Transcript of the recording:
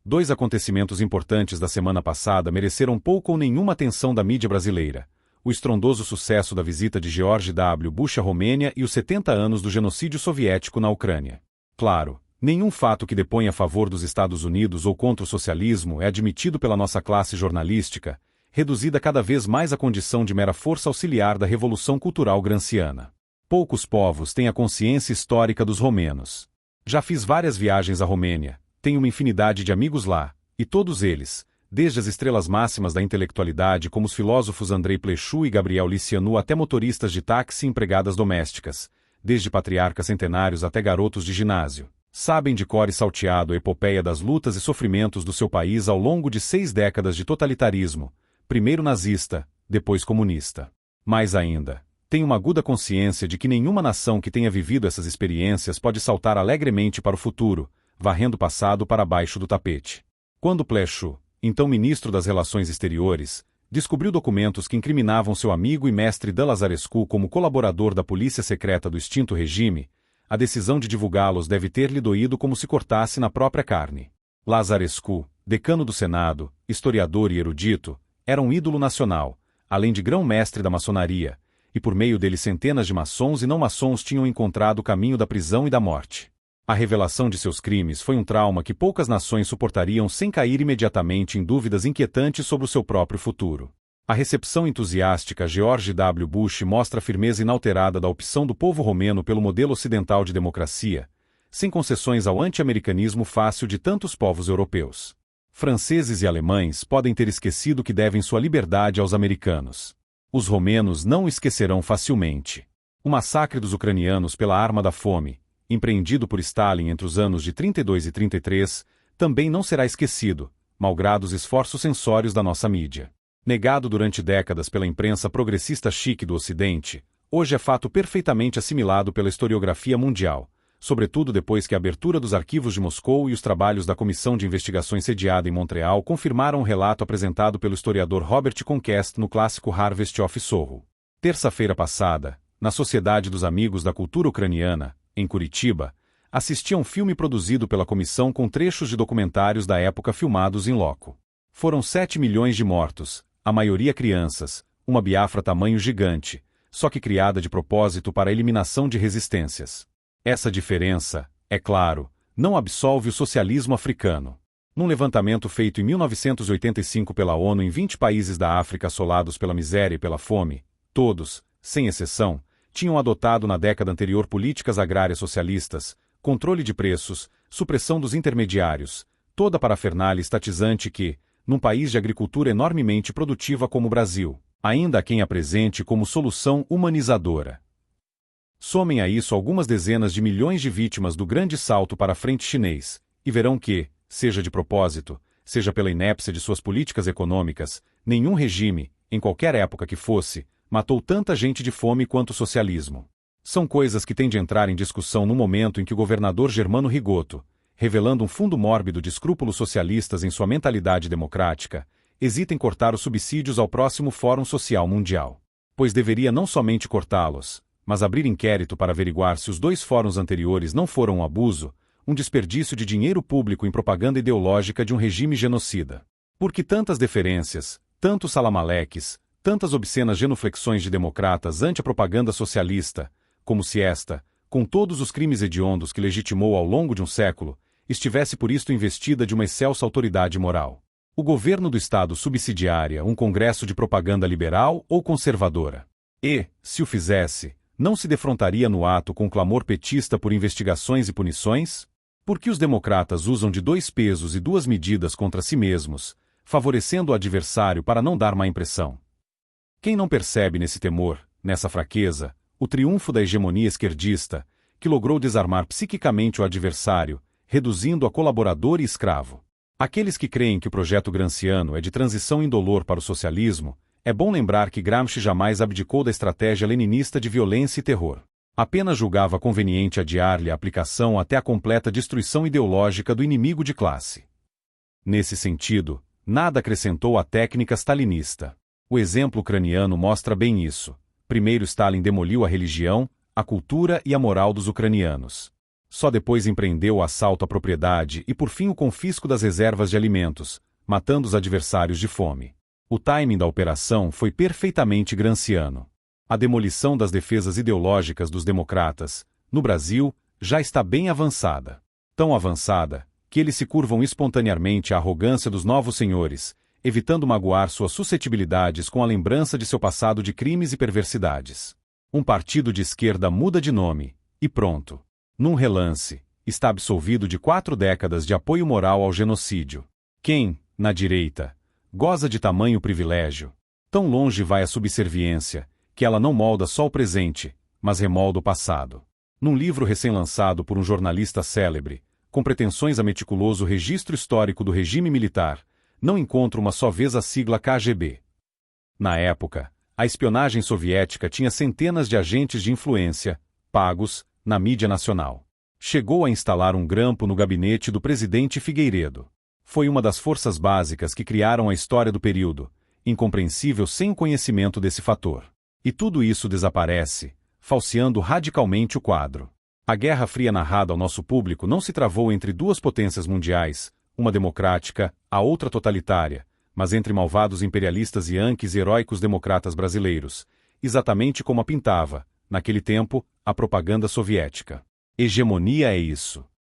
Dois acontecimentos importantes da semana passada mereceram pouco ou nenhuma atenção da mídia brasileira: o estrondoso sucesso da visita de George W. Bush à Romênia e os 70 anos do genocídio soviético na Ucrânia. Claro, nenhum fato que depõe a favor dos Estados Unidos ou contra o socialismo é admitido pela nossa classe jornalística, reduzida cada vez mais à condição de mera força auxiliar da Revolução Cultural Gramsciana. Poucos povos têm a consciência histórica dos romenos. Já fiz várias viagens à Romênia, tenho uma infinidade de amigos lá, e todos eles, desde as estrelas máximas da intelectualidade como os filósofos Andrei Plechu e Gabriel Licianu até motoristas de táxi e empregadas domésticas, desde patriarcas centenários até garotos de ginásio, sabem de cor e salteado a epopeia das lutas e sofrimentos do seu país ao longo de 6 décadas de totalitarismo, primeiro nazista, depois comunista. Mais ainda, têm uma aguda consciência de que nenhuma nação que tenha vivido essas experiências pode saltar alegremente para o futuro, varrendo o passado para baixo do tapete. Quando Plechu, então ministro das Relações Exteriores, descobriu documentos que incriminavam seu amigo e mestre Dan Lazarescu como colaborador da polícia secreta do extinto regime, a decisão de divulgá-los deve ter lhe doído como se cortasse na própria carne. Lazarescu, decano do Senado, historiador e erudito, era um ídolo nacional, além de grão-mestre da maçonaria, e por meio dele centenas de maçons e não-maçons tinham encontrado o caminho da prisão e da morte. A revelação de seus crimes foi um trauma que poucas nações suportariam sem cair imediatamente em dúvidas inquietantes sobre o seu próprio futuro. A recepção entusiástica a George W. Bush mostra a firmeza inalterada da opção do povo romeno pelo modelo ocidental de democracia, sem concessões ao anti-americanismo fácil de tantos povos europeus. Franceses e alemães podem ter esquecido que devem sua liberdade aos americanos. Os romenos não o esquecerão facilmente. O massacre dos ucranianos pela arma da fome, empreendido por Stalin entre os anos de 32 e 33, também não será esquecido, malgrado os esforços censórios da nossa mídia. Negado durante décadas pela imprensa progressista chique do Ocidente, hoje é fato perfeitamente assimilado pela historiografia mundial, sobretudo depois que a abertura dos arquivos de Moscou e os trabalhos da Comissão de Investigações sediada em Montreal confirmaram o relato apresentado pelo historiador Robert Conquest no clássico Harvest of Sorrow. Terça-feira passada, na Sociedade dos Amigos da Cultura Ucraniana, em Curitiba, assisti a um filme produzido pela comissão com trechos de documentários da época filmados in loco. Foram 7 milhões de mortos, a maioria crianças, uma Biafra tamanho gigante, só que criada de propósito para a eliminação de resistências. Essa diferença, é claro, não absolve o socialismo africano. Num levantamento feito em 1985 pela ONU em 20 países da África assolados pela miséria e pela fome, todos, sem exceção, tinham adotado na década anterior políticas agrárias socialistas, controle de preços, supressão dos intermediários, toda a parafernália estatizante que, num país de agricultura enormemente produtiva como o Brasil, ainda há quem apresente como solução humanizadora. Somem a isso algumas dezenas de milhões de vítimas do grande salto para a frente chinês, e verão que, seja de propósito, seja pela inépcia de suas políticas econômicas, nenhum regime, em qualquer época que fosse, matou tanta gente de fome quanto o socialismo. São coisas que têm de entrar em discussão no momento em que o governador Germano Rigoto, revelando um fundo mórbido de escrúpulos socialistas em sua mentalidade democrática, hesita em cortar os subsídios ao próximo Fórum Social Mundial. Pois deveria não somente cortá-los, mas abrir inquérito para averiguar se os 2 fóruns anteriores não foram um abuso, um desperdício de dinheiro público em propaganda ideológica de um regime genocida. Por que tantas deferências, tantos salamaleques, tantas obscenas genuflexões de democratas ante a propaganda socialista, como se esta, com todos os crimes hediondos que legitimou ao longo de um século, estivesse por isto investida de uma excelsa autoridade moral? O governo do Estado subsidiaria um congresso de propaganda liberal ou conservadora? E, se o fizesse, não se defrontaria no ato com o clamor petista por investigações e punições? Por que os democratas usam de 2 pesos e 2 medidas contra si mesmos, favorecendo o adversário para não dar má impressão? Quem não percebe nesse temor, nessa fraqueza, o triunfo da hegemonia esquerdista, que logrou desarmar psiquicamente o adversário, reduzindo-o a colaborador e escravo? Aqueles que creem que o projeto gramsciano é de transição indolor para o socialismo, é bom lembrar que Gramsci jamais abdicou da estratégia leninista de violência e terror. Apenas julgava conveniente adiar-lhe a aplicação até a completa destruição ideológica do inimigo de classe. Nesse sentido, nada acrescentou à técnica stalinista. O exemplo ucraniano mostra bem isso. Primeiro Stalin demoliu a religião, a cultura e a moral dos ucranianos. Só depois empreendeu o assalto à propriedade e por fim o confisco das reservas de alimentos, matando os adversários de fome. O timing da operação foi perfeitamente gramsciano. A demolição das defesas ideológicas dos democratas, no Brasil, já está bem avançada. Tão avançada, que eles se curvam espontaneamente à arrogância dos novos senhores, evitando magoar suas suscetibilidades com a lembrança de seu passado de crimes e perversidades. Um partido de esquerda muda de nome, e pronto. Num relance, está absolvido de 4 décadas de apoio moral ao genocídio. Quem, na direita, goza de tamanho privilégio? Tão longe vai a subserviência, que ela não molda só o presente, mas remolda o passado. Num livro recém-lançado por um jornalista célebre, com pretensões a meticuloso registro histórico do regime militar, não encontro uma só vez a sigla KGB. Na época, a espionagem soviética tinha centenas de agentes de influência, pagos, na mídia nacional. Chegou a instalar um grampo no gabinete do presidente Figueiredo. Foi uma das forças básicas que criaram a história do período, incompreensível sem o conhecimento desse fator. E tudo isso desaparece, falseando radicalmente o quadro. A Guerra Fria narrada ao nosso público não se travou entre 2 potências mundiais, uma democrática, a outra totalitária, mas entre malvados imperialistas yanquis e heróicos democratas brasileiros, exatamente como a pintava, naquele tempo, a propaganda soviética. Hegemonia é isso.